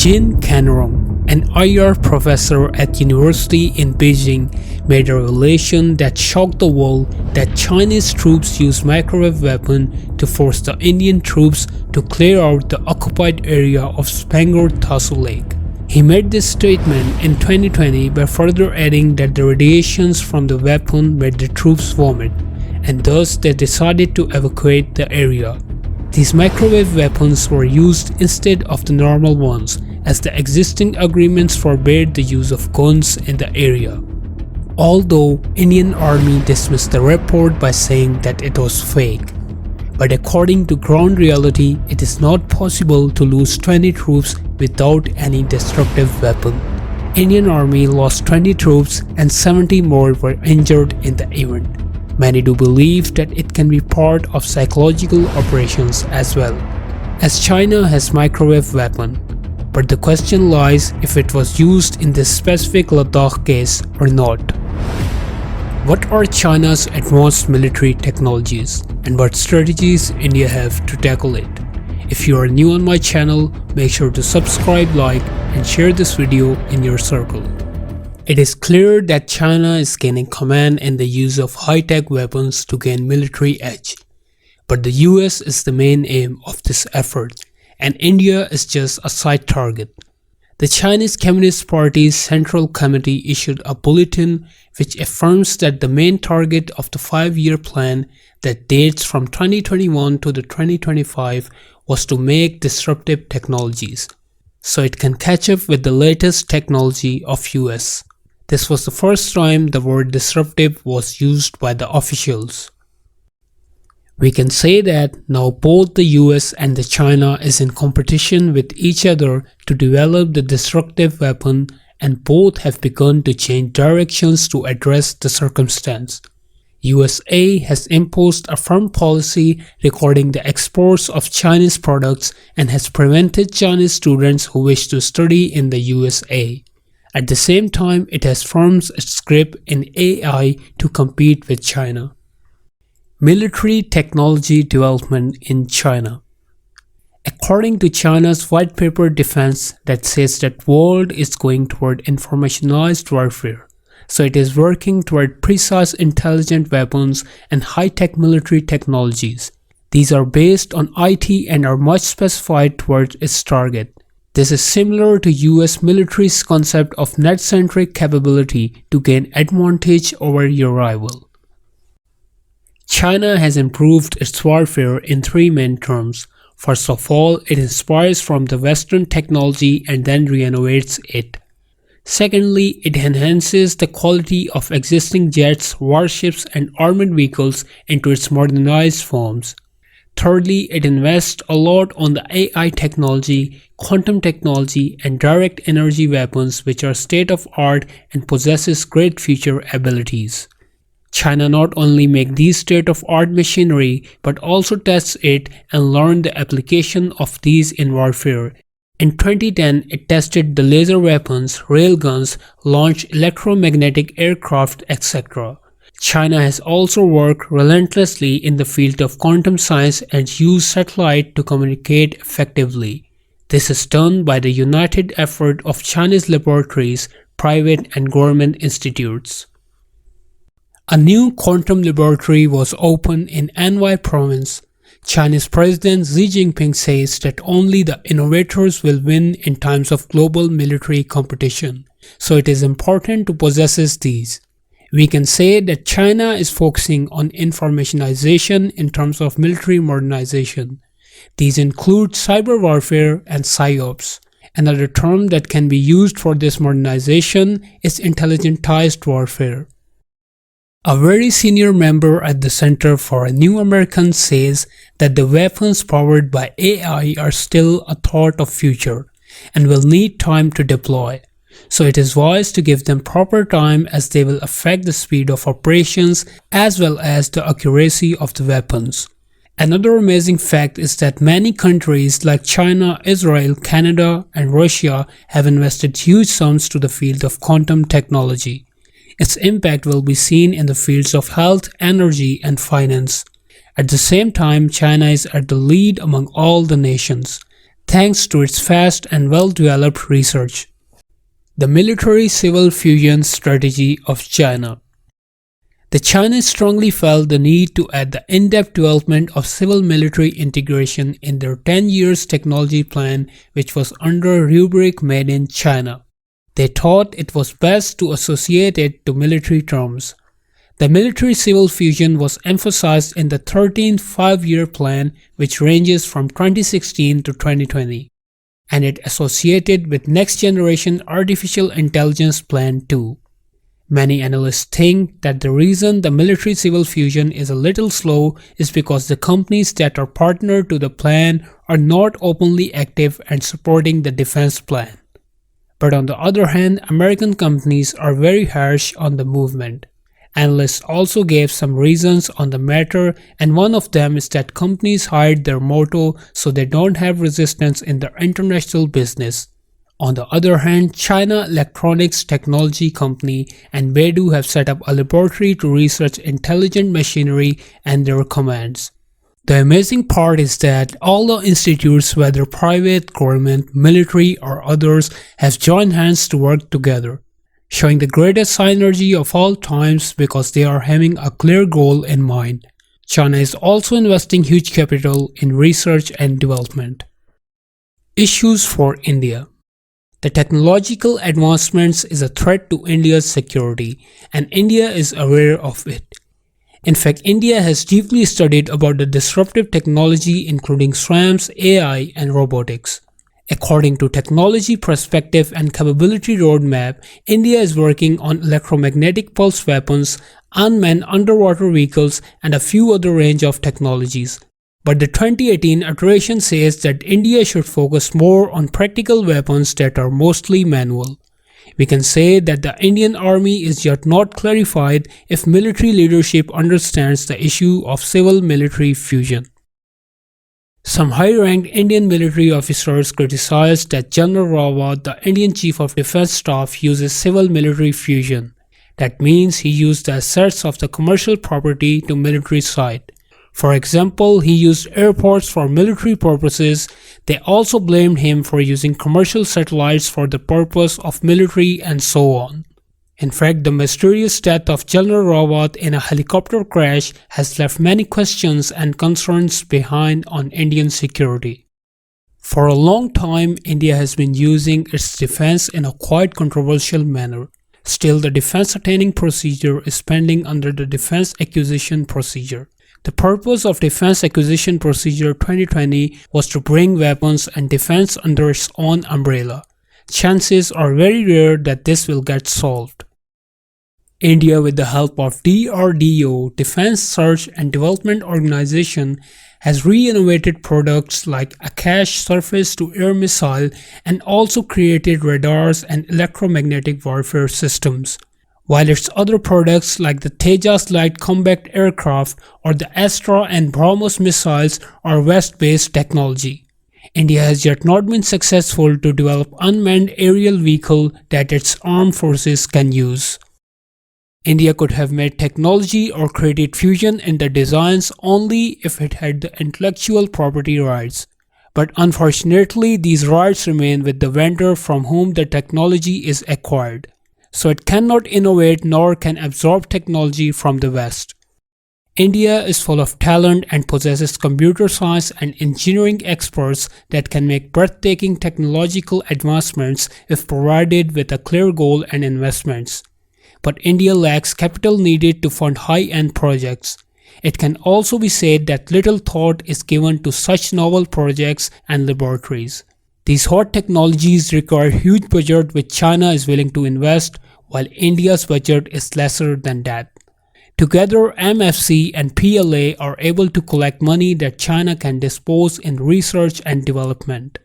Jin Kanrong, an IR professor at university in Beijing, made a revelation that shocked the world that Chinese troops used microwave weapon to force the Indian troops to clear out the occupied area of Spangor Tasu Lake. He made this statement in 2020 by further adding that the radiations from the weapon made the troops vomit, and thus they decided to evacuate the area. These microwave weapons were used instead of the normal ones, as the existing agreements forbade the use of guns in the area. Although Indian Army dismissed the report by saying that it was fake. But according to ground reality, it is not possible to lose 20 troops without any destructive weapon. Indian Army lost 20 troops and 70 more were injured in the event. Many do believe that it can be part of psychological operations as well, as China has microwave weapon. But the question lies if it was used in this specific Ladakh case or not. What are China's advanced military technologies and what strategies India have to tackle it? If you are new on my channel, make sure to subscribe, like and share this video in your circle. It is clear that China is gaining command in the use of high-tech weapons to gain military edge. But the US is the main aim of this effort, and India is just a side target. The Chinese Communist Party's Central Committee issued a bulletin which affirms that the main target of the 5-year plan that dates from 2021 to the 2025 was to make disruptive technologies, so it can catch up with the latest technology of US. This was the first time the word disruptive was used by the officials. We can say that now both the US and the China is in competition with each other to develop the destructive weapon, and both have begun to change directions to address the circumstance. USA has imposed a firm policy regarding the exports of Chinese products and has prevented Chinese students who wish to study in the USA. At the same time, it has firmed its grip in AI to compete with China. Military technology development in China. According to China's white paper defense that says that world is going toward informationized warfare, so it is working toward precise intelligent weapons and high-tech military technologies. These are based on IT and are much specified towards its target. This is similar to US military's concept of net-centric capability to gain advantage over your rival. China has improved its warfare in 3 main terms. First of all, it inspires from the Western technology and then renovates it. Secondly, it enhances the quality of existing jets, warships and armored vehicles into its modernized forms. Thirdly, it invests a lot on the AI technology, quantum technology and direct energy weapons which are state-of-art and possesses great future abilities. China not only makes these state-of-art machinery but also tests it and learns the application of these in warfare. In 2010, it tested the laser weapons, railguns, launched electromagnetic aircraft, etc. China has also worked relentlessly in the field of quantum science and used satellite to communicate effectively. This is done by the united effort of Chinese laboratories, private and government institutes. A new quantum laboratory was opened in Anhui province. Chinese President Xi Jinping says that only the innovators will win in times of global military competition, so it is important to possess these. We can say that China is focusing on informationization in terms of military modernization. These include cyber warfare and PSYOPs. Another term that can be used for this modernization is intelligentized warfare. A very senior member at the Center for a New American says that the weapons powered by AI are still a thought of future and will need time to deploy. So it is wise to give them proper time as they will affect the speed of operations as well as the accuracy of the weapons. Another amazing fact is that many countries like China, Israel, Canada and Russia have invested huge sums to the field of quantum technology. Its impact will be seen in the fields of health, energy and finance. At the same time, China is at the lead among all the nations. thanks to its fast and well-developed research. The military-civil fusion strategy of China. The Chinese strongly felt the need to add the in-depth development of civil-military integration in their 10 years technology plan, which was under rubric Made in China. They thought it was best to associate it to military terms. The military-civil fusion was emphasized in the 13th five-year plan, which ranges from 2016 to 2020, and it associated with next-generation artificial intelligence plan too. Many analysts think that the reason the military-civil fusion is a little slow is because the companies that are partnered to the plan are not openly active and supporting the defense plan. But on the other hand, American companies are very harsh on the movement. Analysts also gave some reasons on the matter, and one of them is that companies hide their motto so they don't have resistance in their international business. On the other hand, China Electronics Technology Company and Beidou have set up a laboratory to research intelligent machinery and their commands. The amazing part is that all the institutes, whether private, government, military or others, have joined hands to work together, showing the greatest synergy of all times because they are having a clear goal in mind. China is also investing huge capital in research and development. Issues for India. The technological advancements is a threat to India's security, and India is aware of it. In fact, India has deeply studied about the disruptive technology including SRAMs, AI and robotics. According to Technology Perspective and Capability Roadmap, India is working on electromagnetic pulse weapons, unmanned underwater vehicles and a few other range of technologies. But the 2018 iteration says that India should focus more on practical weapons that are mostly manual. We can say that the Indian Army is yet not clarified if military leadership understands the issue of civil-military fusion. Some high-ranked Indian military officers criticized that General Rawat, the Indian Chief of Defence Staff, uses civil-military fusion. That means he used the assets of the commercial property to military side. For example, he used airports for military purposes. They also blamed him for using commercial satellites for the purpose of military and so on. In fact, the mysterious death of General Rawat in a helicopter crash has left many questions and concerns behind on Indian security. For a long time, India has been using its defense in a quite controversial manner. Still, the defense attaining procedure is pending under the Defense Acquisition Procedure. The purpose of Defense Acquisition Procedure 2020 was to bring weapons and defense under its own umbrella. Chances are very rare that this will get solved. India, with the help of DRDO, Defense Research and Development Organization, has re-innovated products like Akash surface-to-air missile and also created radars and electromagnetic warfare systems, while its other products like the Tejas light combat aircraft or the Astra and BrahMos missiles are West-based technology. India has yet not been successful to develop unmanned aerial vehicle that its armed forces can use. India could have made technology or created fusion in the designs only if it had the intellectual property rights. But unfortunately, these rights remain with the vendor from whom the technology is acquired. So it cannot innovate nor can absorb technology from the West. India is full of talent and possesses computer science and engineering experts that can make breathtaking technological advancements if provided with a clear goal and investments. But India lacks capital needed to fund high-end projects. It can also be said that little thought is given to such novel projects and laboratories. These hot technologies require huge budget which China is willing to invest, while India's budget is lesser than that. Together, MFC and PLA are able to collect money that China can dispose in research and development.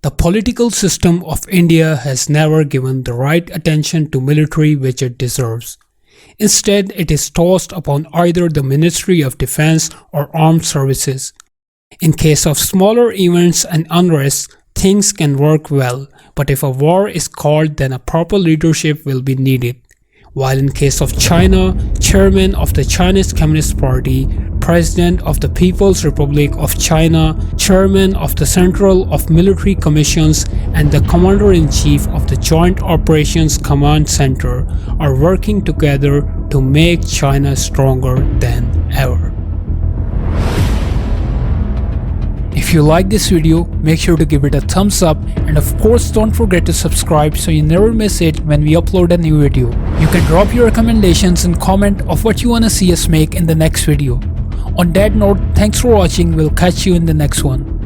The political system of India has never given the right attention to military which it deserves. Instead, it is tossed upon either the Ministry of Defense or Armed Services. In case of smaller events and unrest, things can work well, but if a war is called, then a proper leadership will be needed. while in case of China, Chairman of the Chinese Communist Party, President of the People's Republic of China, Chairman of the Central of Military Commissions, and the Commander-in-Chief of the Joint Operations Command Center are working together to make China stronger than ever. If you like this video, make sure to give it a thumbs up, and of course don't forget to subscribe so you never miss it when we upload a new video. You can drop your recommendations and comment of what you wanna see us make in the next video. On that note, thanks for watching, we'll catch you in the next one.